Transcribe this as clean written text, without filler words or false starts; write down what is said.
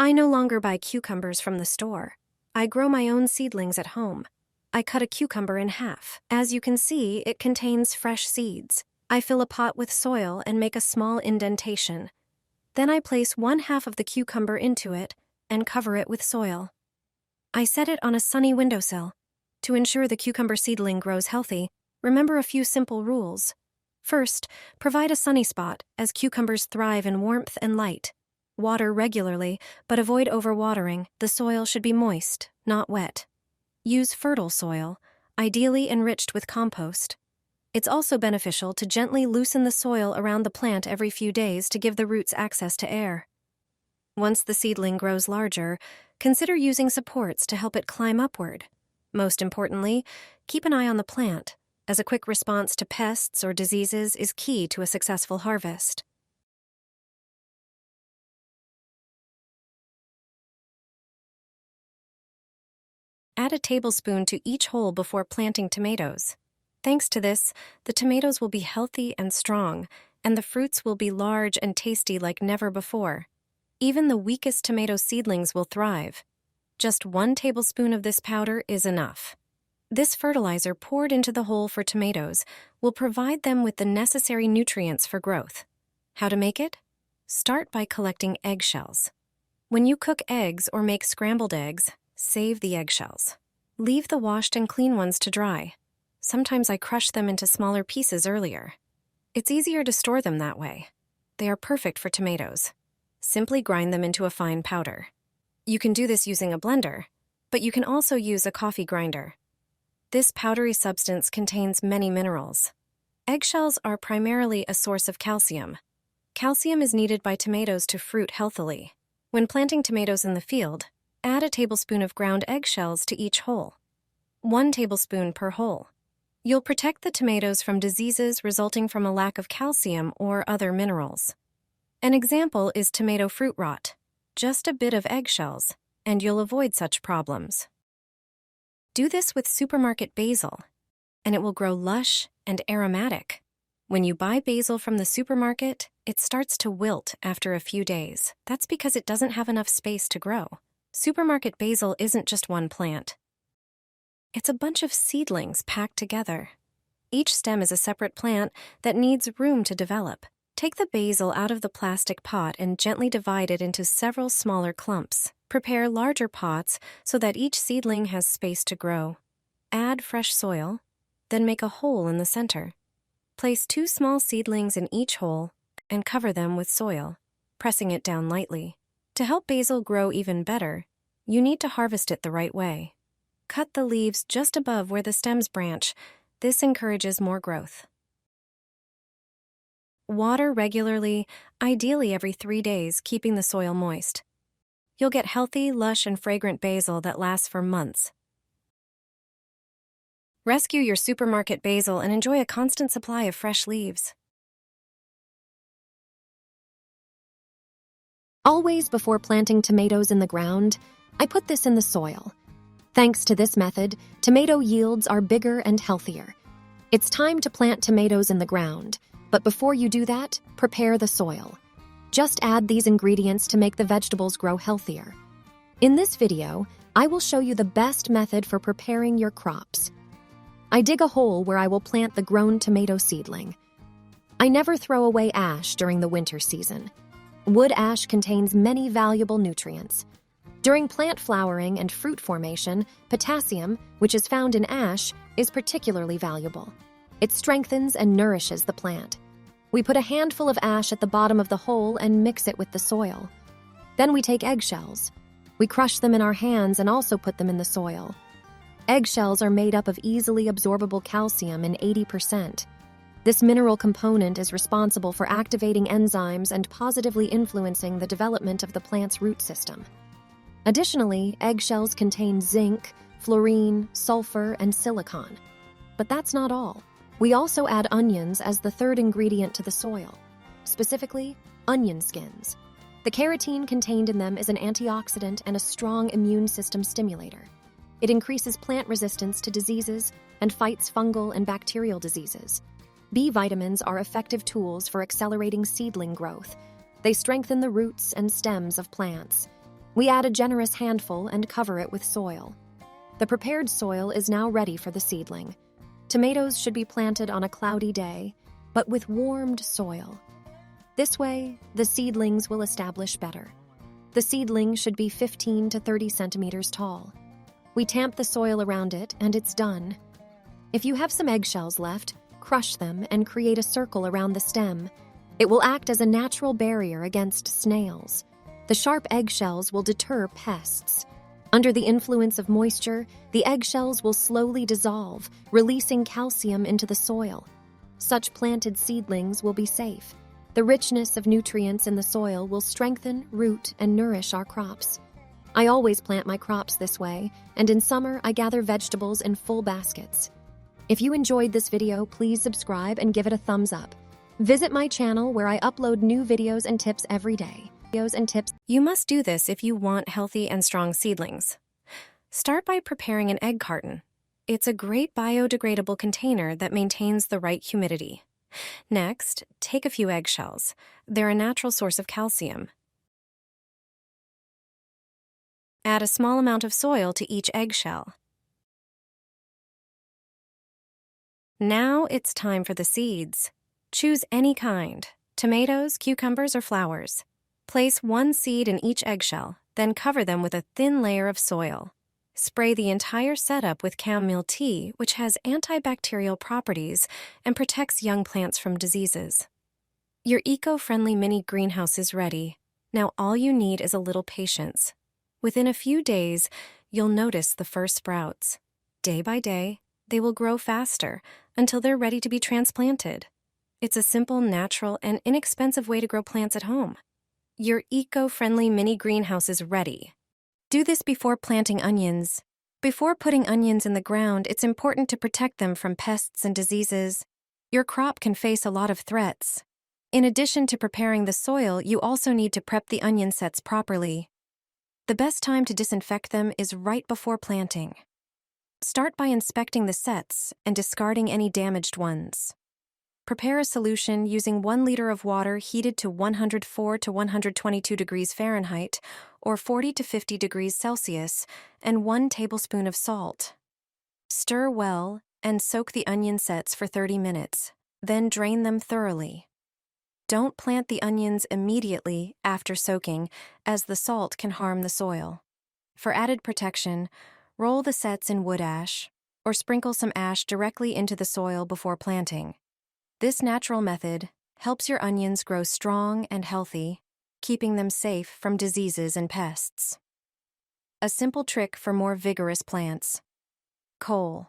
I no longer buy cucumbers from the store. I grow my own seedlings at home. I cut a cucumber in half. As you can see, it contains fresh seeds. I fill a pot with soil and make a small indentation. Then I place 1/2 of the cucumber into it and cover it with soil. I set it on a sunny windowsill. To ensure the cucumber seedling grows healthy, remember a few simple rules. First, provide a sunny spot, as cucumbers thrive in warmth and light. Water regularly, but avoid overwatering. The soil should be moist, not wet. Use fertile soil, ideally enriched with compost. It's also beneficial to gently loosen the soil around the plant every few days to give the roots access to air. Once the seedling grows larger, consider using supports to help it climb upward. Most importantly, keep an eye on the plant, as a quick response to pests or diseases is key to a successful harvest. Add a tablespoon to each hole before planting tomatoes. Thanks to this, the tomatoes will be healthy and strong, and the fruits will be large and tasty like never before. Even the weakest tomato seedlings will thrive. Just 1 tablespoon of this powder is enough. This fertilizer poured into the hole for tomatoes will provide them with the necessary nutrients for growth. How to make it? Start by collecting eggshells. When you cook eggs or make scrambled eggs, save the eggshells. Leave the washed and clean ones to dry. Sometimes I crush them into smaller pieces earlier. It's easier to store them that way. They are perfect for tomatoes. Simply grind them into a fine powder. You can do this using a blender, but you can also use a coffee grinder. This powdery substance contains many minerals. Eggshells are primarily a source of calcium. Calcium is needed by tomatoes to fruit healthily. When planting tomatoes in the field, add a tablespoon of ground eggshells to each hole. 1 tablespoon per hole. You'll protect the tomatoes from diseases resulting from a lack of calcium or other minerals. An example is tomato fruit rot. Just a bit of eggshells, and you'll avoid such problems. Do this with supermarket basil, and it will grow lush and aromatic. When you buy basil from the supermarket, it starts to wilt after a few days. That's because it doesn't have enough space to grow. Supermarket basil isn't just one plant. It's a bunch of seedlings packed together. Each stem is a separate plant that needs room to develop. Take the basil out of the plastic pot and gently divide it into several smaller clumps. Prepare larger pots so that each seedling has space to grow. Add fresh soil, then make a hole in the center. Place 2 small seedlings in each hole and cover them with soil, pressing it down lightly. To help basil grow even better, you need to harvest it the right way. Cut the leaves just above where the stems branch. This encourages more growth. Water regularly, ideally every 3 days, keeping the soil moist. You'll get healthy, lush, and fragrant basil that lasts for months. Rescue your supermarket basil and enjoy a constant supply of fresh leaves. Always before planting tomatoes in the ground, I put this in the soil. Thanks to this method, tomato yields are bigger and healthier. It's time to plant tomatoes in the ground, but before you do that, prepare the soil. Just add these ingredients to make the vegetables grow healthier. In this video, I will show you the best method for preparing your crops. I dig a hole where I will plant the grown tomato seedling. I never throw away ash during the winter season. Wood ash contains many valuable nutrients. During plant flowering and fruit formation, potassium, which is found in ash, is particularly valuable. It strengthens and nourishes the plant. We put a handful of ash at the bottom of the hole and mix it with the soil. Then we take eggshells. We crush them in our hands and also put them in the soil. Eggshells are made up of easily absorbable calcium in 80%. This mineral component is responsible for activating enzymes and positively influencing the development of the plant's root system. Additionally, eggshells contain zinc, fluorine, sulfur, and silicon. But that's not all. We also add onions as the third ingredient to the soil, specifically onion skins. The carotene contained in them is an antioxidant and a strong immune system stimulator. It increases plant resistance to diseases and fights fungal and bacterial diseases. B vitamins are effective tools for accelerating seedling growth. They strengthen the roots and stems of plants. We add a generous handful and cover it with soil. The prepared soil is now ready for the seedling. Tomatoes should be planted on a cloudy day, but with warmed soil. This way, the seedlings will establish better. The seedling should be 15 to 30 centimeters tall. We tamp the soil around it, and it's done. If you have some eggshells left, crush them and create a circle around the stem. It will act as a natural barrier against snails. The sharp eggshells will deter pests. Under the influence of moisture, the eggshells will slowly dissolve, releasing calcium into the soil. Such planted seedlings will be safe. The richness of nutrients in the soil will strengthen, root, and nourish our crops. I always plant my crops this way, and in summer I gather vegetables in full baskets. If you enjoyed this video, please subscribe and give it a thumbs up. Visit my channel where I upload new videos and tips every day. You must do this if you want healthy and strong seedlings. Start by preparing an egg carton. It's a great biodegradable container that maintains the right humidity. Next, take a few eggshells. They're a natural source of calcium. Add a small amount of soil to each eggshell. Now it's time for the seeds. Choose any kind: tomatoes, cucumbers, or flowers. Place one seed in each eggshell, then cover them with a thin layer of soil. Spray the entire setup with chamomile tea, which has antibacterial properties and protects young plants from diseases. Your eco-friendly mini greenhouse is ready. Now all you need is a little patience. Within a few days, you'll notice the first sprouts. Day by day, they will grow faster until they're ready to be transplanted. It's a simple, natural, and inexpensive way to grow plants at home. Your eco-friendly mini greenhouse is ready. Do this before planting onions. Before putting onions in the ground, it's important to protect them from pests and diseases. Your crop can face a lot of threats. In addition to preparing the soil, you also need to prep the onion sets properly. The best time to disinfect them is right before planting. Start by inspecting the sets and discarding any damaged ones. Prepare a solution using 1 liter of water heated to 104 to 122 degrees Fahrenheit or 40 to 50 degrees Celsius and 1 tablespoon of salt. Stir well and soak the onion sets for 30 minutes, then drain them thoroughly. Don't plant the onions immediately after soaking, as the salt can harm the soil. For added protection, roll the sets in wood ash or sprinkle some ash directly into the soil before planting. This natural method helps your onions grow strong and healthy, keeping them safe from diseases and pests. A simple trick for more vigorous plants. Coal.